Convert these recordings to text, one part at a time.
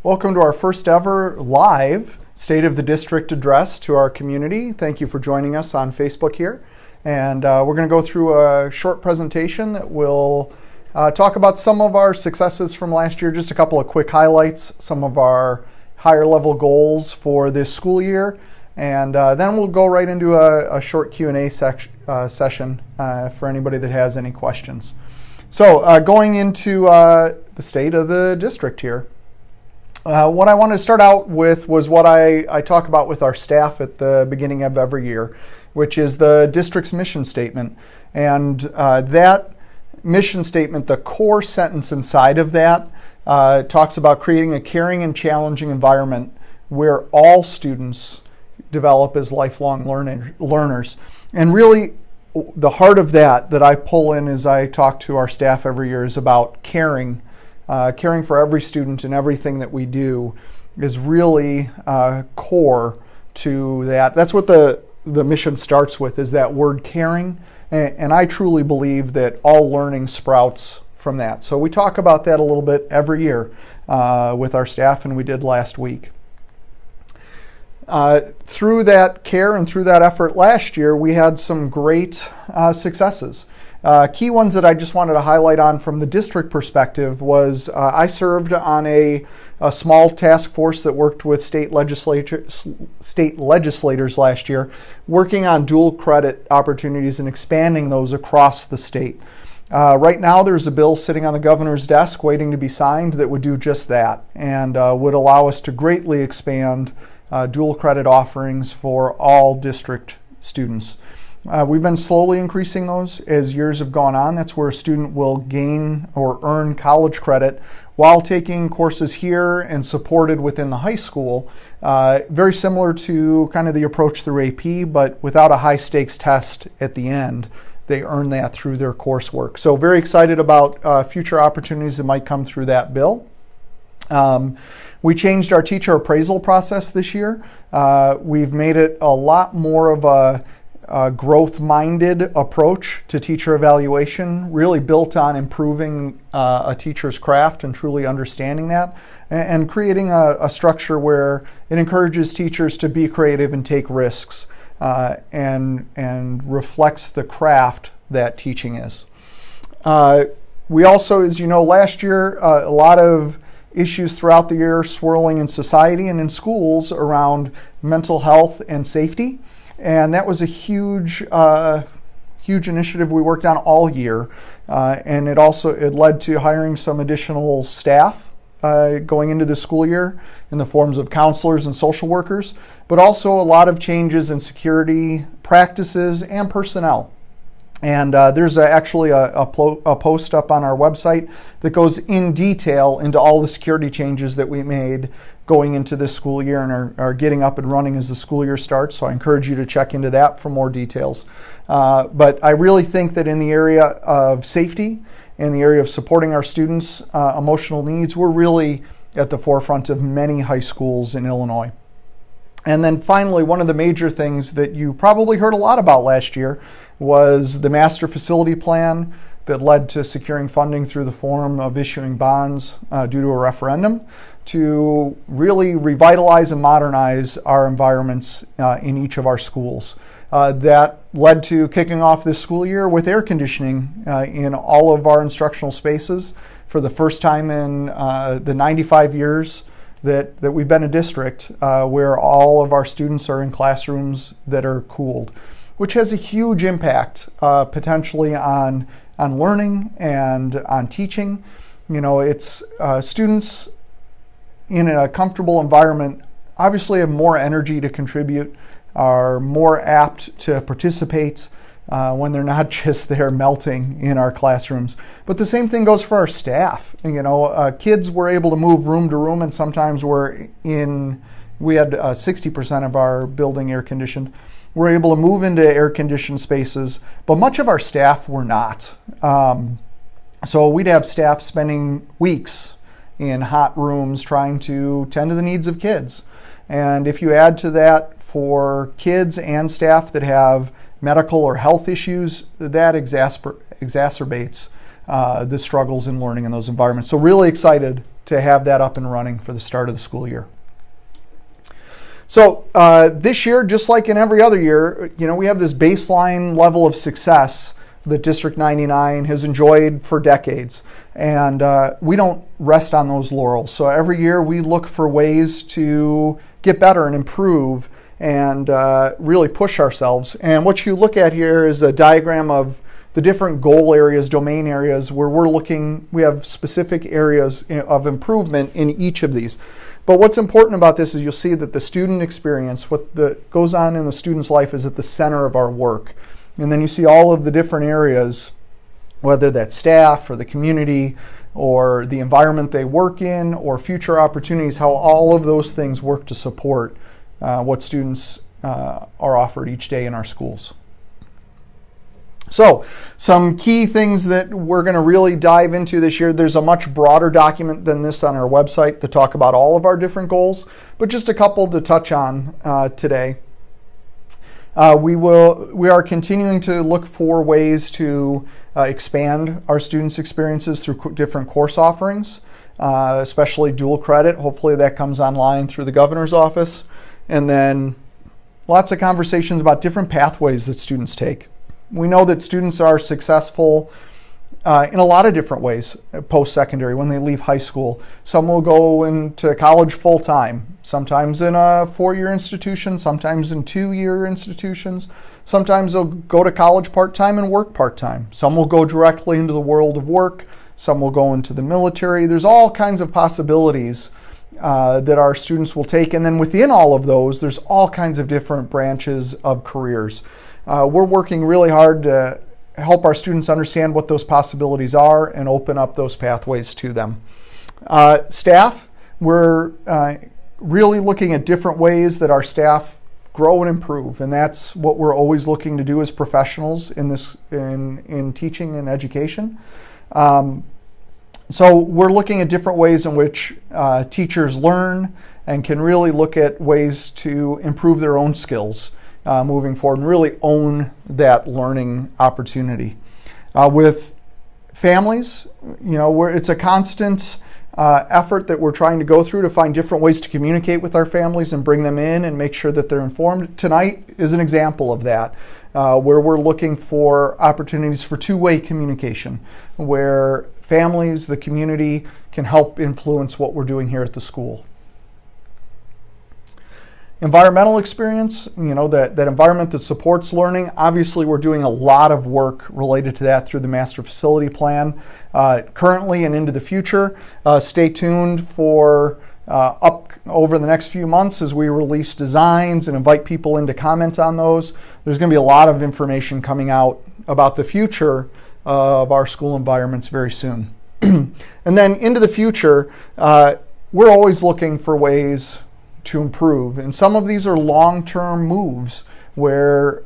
Welcome to our first ever live State of the District address to our community. Thank you for joining us on Facebook here. And we're going to go through a short presentation that will talk about some of our successes from last year, just a couple of quick highlights, some of our higher level goals for this school year. And then we'll go right into a short Q&A session for anybody that has any questions. So going into the state of the district here. What I wanted to start out with was what I talk about with our staff at the beginning of every year, which is the district's mission statement. And that mission statement, the core sentence inside of that, talks about creating a caring and challenging environment where all students develop as lifelong learners. And really, the heart of that I pull in as I talk to our staff every year is about caring for every student and everything that we do is really core to that. That's what the mission starts with, is that word caring. And I truly believe that all learning sprouts from that. So we talk about that a little bit every year with our staff, and we did last week. Through that care and through that effort last year, we had some great successes. Key ones that I just wanted to highlight on from the district perspective was I served on a small task force that worked with state legislators last year, working on dual credit opportunities and expanding those across the state. Right now there's a bill sitting on the governor's desk waiting to be signed that would do just that and would allow us to greatly expand dual credit offerings for all district students. We've been slowly increasing those as years have gone on. That's where a student will gain or earn college credit while taking courses here and supported within the high school. Very similar to kind of the approach through AP, but without a high stakes test at the end. They earn that through their coursework. So very excited about future opportunities that might come through that bill. We changed our teacher appraisal process this year. We've made it a lot more of a growth-minded approach to teacher evaluation, really built on improving a teacher's craft and truly understanding that, and creating a structure where it encourages teachers to be creative and take risks and reflects the craft that teaching is. We also, as you know, last year, a lot of issues throughout the year swirling in society and in schools around mental health and safety. And that was a huge initiative we worked on all year. And it led to hiring some additional staff going into the school year in the forms of counselors and social workers, but also a lot of changes in security practices and personnel. And there's actually a post up on our website that goes in detail into all the security changes that we made going into this school year and are getting up and running as the school year starts. So I encourage you to check into that for more details. But I really think that in the area of safety, in the area of supporting our students' emotional needs, we're really at the forefront of many high schools in Illinois. And then finally, one of the major things that you probably heard a lot about last year was the master facility plan that led to securing funding through the form of issuing bonds due to a referendum to really revitalize and modernize our environments in each of our schools. That led to kicking off this school year with air conditioning in all of our instructional spaces for the first time in the 95 years that we've been a district where all of our students are in classrooms that are cooled, which has a huge impact potentially on learning and on teaching. You know, it's students in a comfortable environment obviously have more energy to contribute, are more apt to participate when they're not just there melting in our classrooms. But the same thing goes for our staff. You know, kids were able to move room to room, and sometimes we had 60% of our building air conditioned. We're able to move into air-conditioned spaces, but much of our staff were not. So we'd have staff spending weeks in hot rooms trying to tend to the needs of kids. And if you add to that for kids and staff that have medical or health issues, that exacerbates the struggles in learning in those environments. So really excited to have that up and running for the start of the school year. So this year, just like in every other year, we have this baseline level of success that District 99 has enjoyed for decades. And we don't rest on those laurels. So every year we look for ways to get better and improve and really push ourselves. And what you look at here is a diagram of the different goal areas, domain areas, where we have specific areas of improvement in each of these. But what's important about this is you'll see that the student experience, what goes on in the student's life, is at the center of our work. And then you see all of the different areas, whether that's staff or the community or the environment they work in or future opportunities, how all of those things work to support what students are offered each day in our schools. So, some key things that we're going to really dive into this year. There's a much broader document than this on our website to talk about all of our different goals, but just a couple to touch on today. We are continuing to look for ways to expand our students' experiences through different course offerings, especially dual credit. Hopefully that comes online through the governor's office. And then lots of conversations about different pathways that students take. We know that students are successful in a lot of different ways post-secondary when they leave high school. Some will go into college full-time, sometimes in a 4-year institution, sometimes in 2-year institutions. Sometimes they'll go to college part-time and work part-time. Some will go directly into the world of work. Some will go into the military. There's all kinds of possibilities that our students will take. And then within all of those, there's all kinds of different branches of careers. We're working really hard to help our students understand what those possibilities are and open up those pathways to them. Staff, we're really looking at different ways that our staff grow and improve, and that's what we're always looking to do as professionals in teaching and education. So we're looking at different ways in which teachers learn and can really look at ways to improve their own skills moving forward and really own that learning opportunity. With families, it's a constant effort that we're trying to go through to find different ways to communicate with our families and bring them in and make sure that they're informed. Tonight is an example of that, where we're looking for opportunities for two-way communication, where families, the community, can help influence what we're doing here at the school. Environmental experience, that environment that supports learning. Obviously, we're doing a lot of work related to that through the Master Facility Plan currently and into the future. Stay tuned for up over the next few months as we release designs and invite people in to comment on those. There's going to be a lot of information coming out about the future of our school environments very soon. And then into the future, we're always looking for ways to improve. And some of these are long-term moves where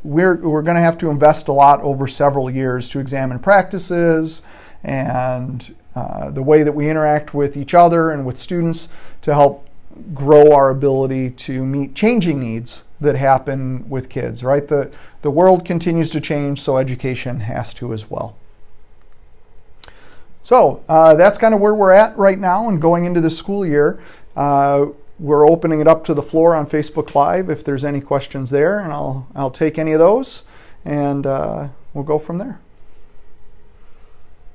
we're going to have to invest a lot over several years to examine practices and the way that we interact with each other and with students to help grow our ability to meet changing needs that happen with kids, right? The world continues to change, so education has to as well. So that's kind of where we're at right now and going into the school year. We're opening it up to the floor on Facebook Live if there's any questions there, and I'll take any of those, and we'll go from there.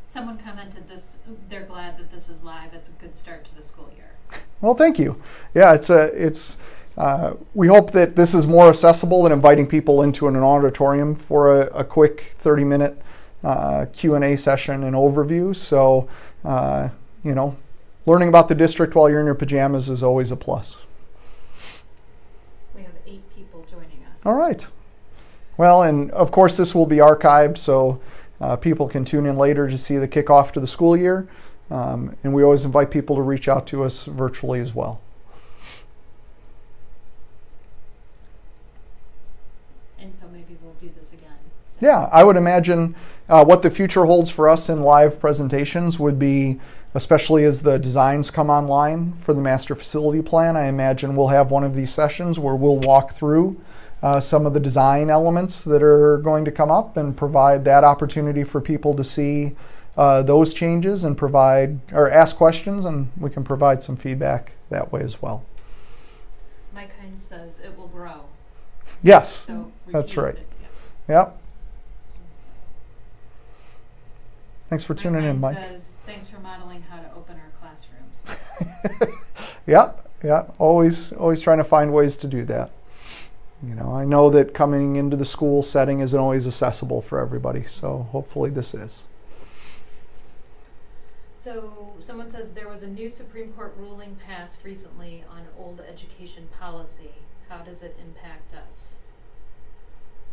Someone commented they're glad that this is live. It's a good start to the school year. Well, thank you. Yeah, we hope that this is more accessible than inviting people into an auditorium for a quick 30-minute Q&A session and overview. So, learning about the district while you're in your pajamas is always a plus. We have 8 people joining us. All right. Well, and of course this will be archived, so people can tune in later to see the kickoff to the school year. And we always invite people to reach out to us virtually as well. And so maybe we'll do this again. So. Yeah, I would imagine what the future holds for us in live presentations would be, especially as the designs come online for the Master Facility Plan, I imagine we'll have one of these sessions where we'll walk through some of the design elements that are going to come up and provide that opportunity for people to see those changes and provide or ask questions, and we can provide some feedback that way as well. Mike Hines says it will grow. Yes, So that's repeat right. it, yeah. Yep. Thanks for tuning in, Mike. Says, thanks for modeling how to open our classrooms. Yep. Always trying to find ways to do that. I know that coming into the school setting isn't always accessible for everybody, so hopefully this is. So someone says there was a new Supreme Court ruling passed recently on old education policy. How does it impact us?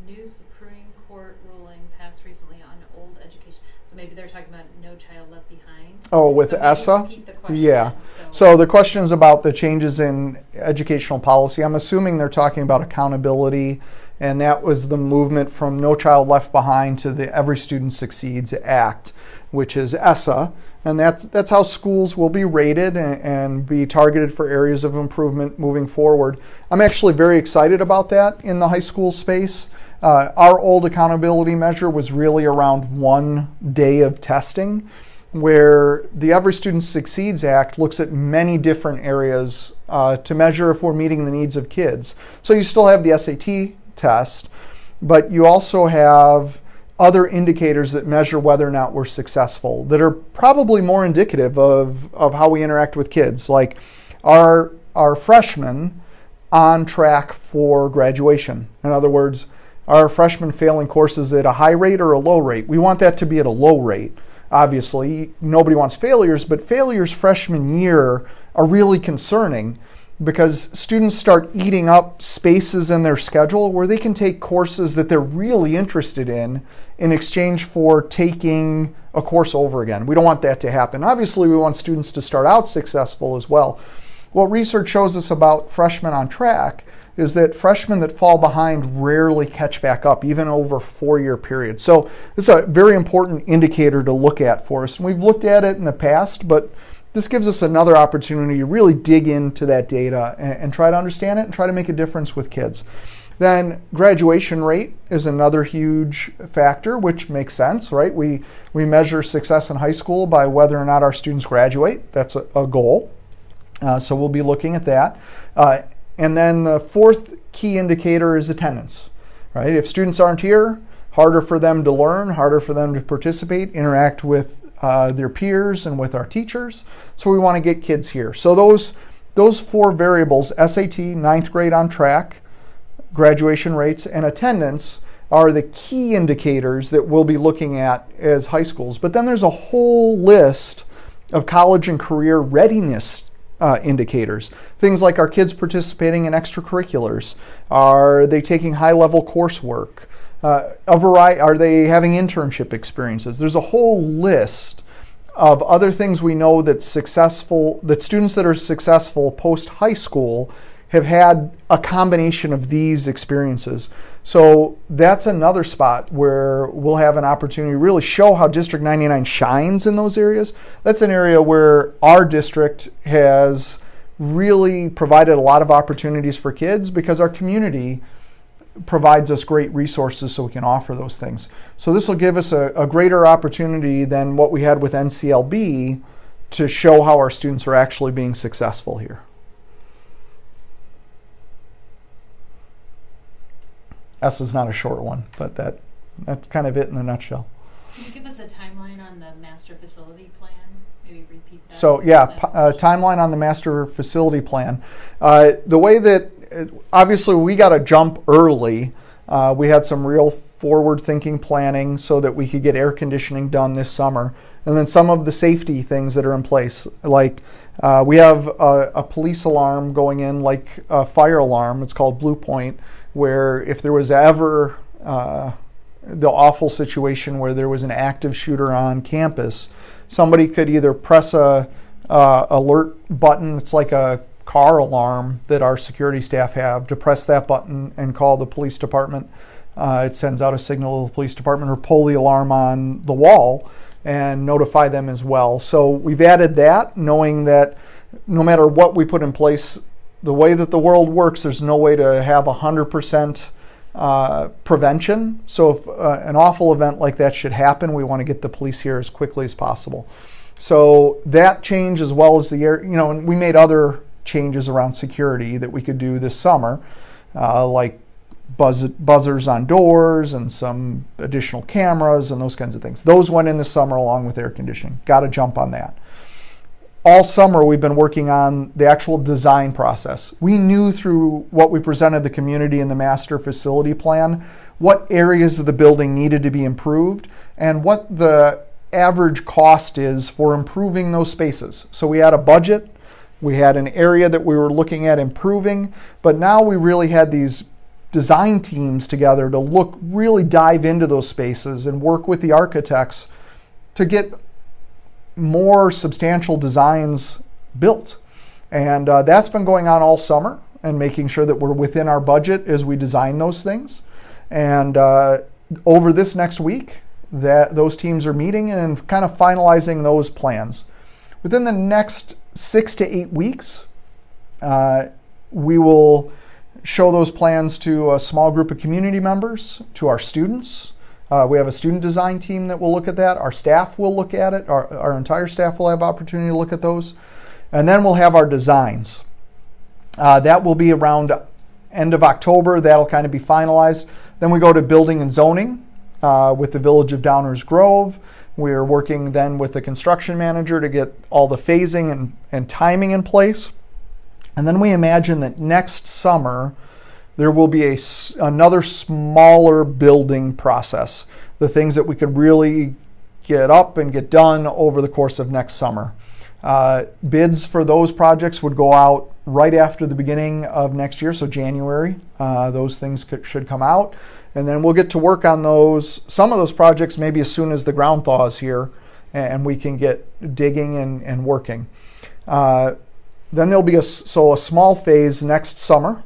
New Supreme Court ruling passed recently on old education. So maybe they're talking about No Child Left Behind. Oh, with so ESSA? Repeat the question. Yeah. So the question is about the changes in educational policy. I'm assuming they're talking about accountability, and that was the movement from No Child Left Behind to the Every Student Succeeds Act, which is ESSA. And that's how schools will be rated and be targeted for areas of improvement moving forward. I'm actually very excited about that in the high school space. Our old accountability measure was really around 1 day of testing, where the Every Student Succeeds Act looks at many different areas to measure if we're meeting the needs of kids. So you still have the SAT test, but you also have other indicators that measure whether or not we're successful that are probably more indicative of how we interact with kids. Like, are freshmen on track for graduation? In other words, are freshmen failing courses at a high rate or a low rate? We want that to be at a low rate. Obviously, nobody wants failures, but failures freshman year are really concerning because students start eating up spaces in their schedule where they can take courses that they're really interested in exchange for taking a course over again. We don't want that to happen. Obviously, we want students to start out successful as well. What research shows us about freshmen on track is that freshmen that fall behind rarely catch back up, even over a 4-year period. So this is a very important indicator to look at for us. And we've looked at it in the past, but this gives us another opportunity to really dig into that data and try to understand it and try to make a difference with kids. Then graduation rate is another huge factor, which makes sense, right? We measure success in high school by whether or not our students graduate. That's a goal. So we'll be looking at that. And then the fourth key indicator is attendance, right? If students aren't here, harder for them to learn, harder for them to participate, interact with their peers and with our teachers. So we want to get kids here. So those 4 variables, SAT, 9th grade on track, graduation rates, and attendance, are the key indicators that we'll be looking at as high schools. But then there's a whole list of college and career readiness indicators. Things like, are kids participating in extracurriculars? Are they taking high-level coursework? A variety, are they having internship experiences? There's a whole list of other things we know that students that are successful post-high school have had a combination of these experiences. So that's another spot where we'll have an opportunity to really show how District 99 shines in those areas. That's an area where our district has really provided a lot of opportunities for kids because our community provides us great resources so we can offer those things. So this will give us a greater opportunity than what we had with NCLB to show how our students are actually being successful here. S is not a short one, but that's kind of it in a nutshell. Can you give us a timeline on the master facility plan? Maybe repeat that. So yeah, timeline on the master facility plan. The way that, obviously we got to jump early. We had some real forward-thinking planning so that we could get air conditioning done this summer. And then some of the safety things that are in place, like we have a police alarm going in, like a fire alarm. It's called Blue Point, where if there was ever the awful situation where there was an active shooter on campus, somebody could either press a alert button. It's like a car alarm that our security staff have, to press that button and call the police department. It sends out a signal to the police department, or pull the alarm on the wall and notify them as well. So we've added that, knowing that no matter what we put in place, the way that the world works, there's no way to have 100% prevention. So if an awful event like that should happen, we want to get the police here as quickly as possible. So that change, as well as and we made other changes around security that we could do this summer, like buzzers on doors and some additional cameras and those kinds of things. Those went in this summer along with air conditioning. Got to jump on that. All summer we've been working on the actual design process. We knew through what we presented the community in the master facility plan what areas of the building needed to be improved and what the average cost is for improving those spaces. So we had a budget, we had an area that we were looking at improving, but now we really had these design teams together to really dive into those spaces and work with the architects to get more substantial designs built. And that's been going on all summer and making sure that we're within our budget as we design those things. And over this next week, those teams are meeting and kind of finalizing those plans. Within the next 6 to 8 weeks, we will show those plans to a small group of community members, to our students. We have a student design team that will look at that. Our staff will look at it. Our entire staff will have opportunity to look at those. And then we'll have our designs. That will be around end of October. That'll kind of be finalized. Then we go to building and zoning with the Village of Downers Grove. We're working then with the construction manager to get all the phasing and timing in place. And then we imagine that next summer there will be another smaller building process, the things that we could really get up and get done over the course of next summer. Bids for those projects would go out right after the beginning of next year, so January. Those things should come out. And then we'll get to work on some of those projects maybe as soon as the ground thaws here and we can get digging and working. Then there'll be a small phase next summer.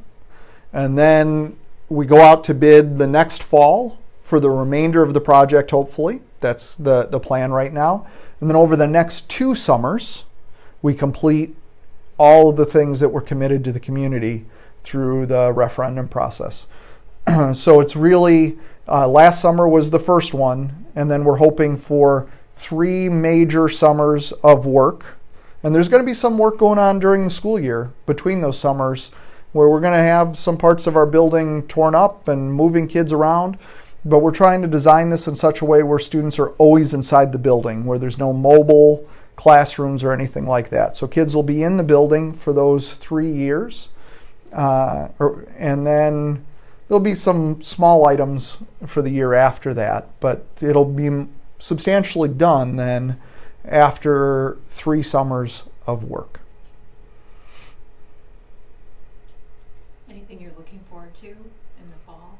And then we go out to bid the next fall for the remainder of the project, hopefully. That's the plan right now. And then over the next 2 summers, we complete all of the things that were committed to the community through the referendum process. So it's really, last summer was the first one, and then we're hoping for 3 major summers of work. And there's going to be some work going on during the school year between those summers where we're going to have some parts of our building torn up and moving kids around. But we're trying to design this in such a way where students are always inside the building, where there's no mobile classrooms or anything like that. So kids will be in the building for those 3 years. And then there'll be some small items for the year after that, but it'll be substantially done then after 3 summers of work. Anything you're looking forward to in the fall?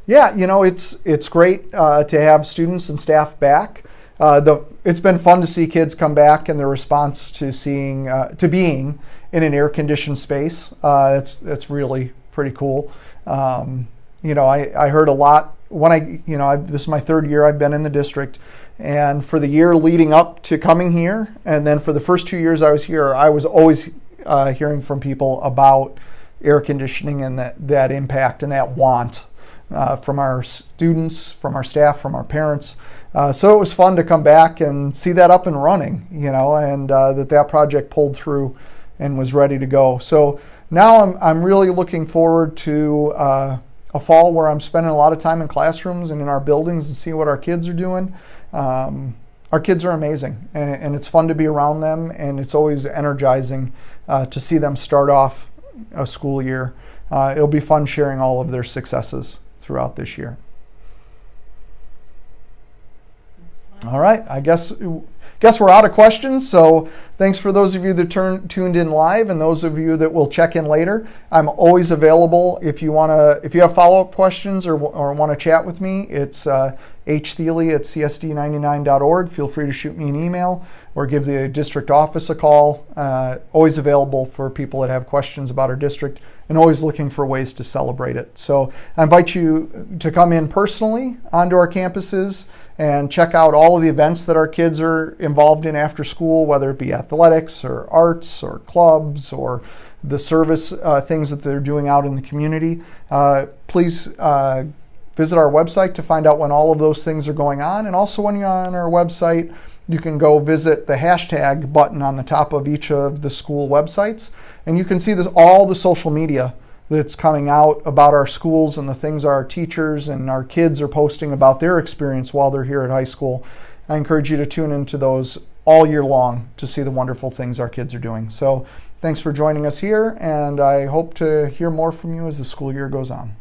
Yeah, it's great to have students and staff back. It's been fun to see kids come back and their response to being in an air-conditioned space. It's really pretty cool. I heard a lot when this is my 3rd year I've been in the district, and for the year leading up to coming here, and then for the first 2 years I was here, I was always hearing from people about air conditioning and that impact and that want from our students, from our staff, from our parents. So it was fun to come back and see that up and running, and that project pulled through and was ready to go. So now I'm really looking forward to a fall where I'm spending a lot of time in classrooms and in our buildings and see what our kids are doing. Our kids are amazing, and it's fun to be around them, and it's always energizing to see them start off a school year. It'll be fun sharing all of their successes throughout this year. All right, I guess we're out of questions, so thanks for those of you that tuned in live and those of you that will check in later. I'm always available if you have follow-up questions or want to chat with me. It's htheely@csd99.org. Feel free to shoot me an email or give the district office a call. Always available for people that have questions about our district, and always looking for ways to celebrate it. So I invite you to come in personally onto our campuses and check out all of the events that our kids are involved in after school, whether it be athletics or arts or clubs or the service things that they're doing out in the community. Please visit our website to find out when all of those things are going on. And also when you're on our website, you can go visit the hashtag button on the top of each of the school websites. And you can see all the social media that's coming out about our schools and the things our teachers and our kids are posting about their experience while they're here at high school. I encourage you to tune into those all year long to see the wonderful things our kids are doing. So thanks for joining us here, and I hope to hear more from you as the school year goes on.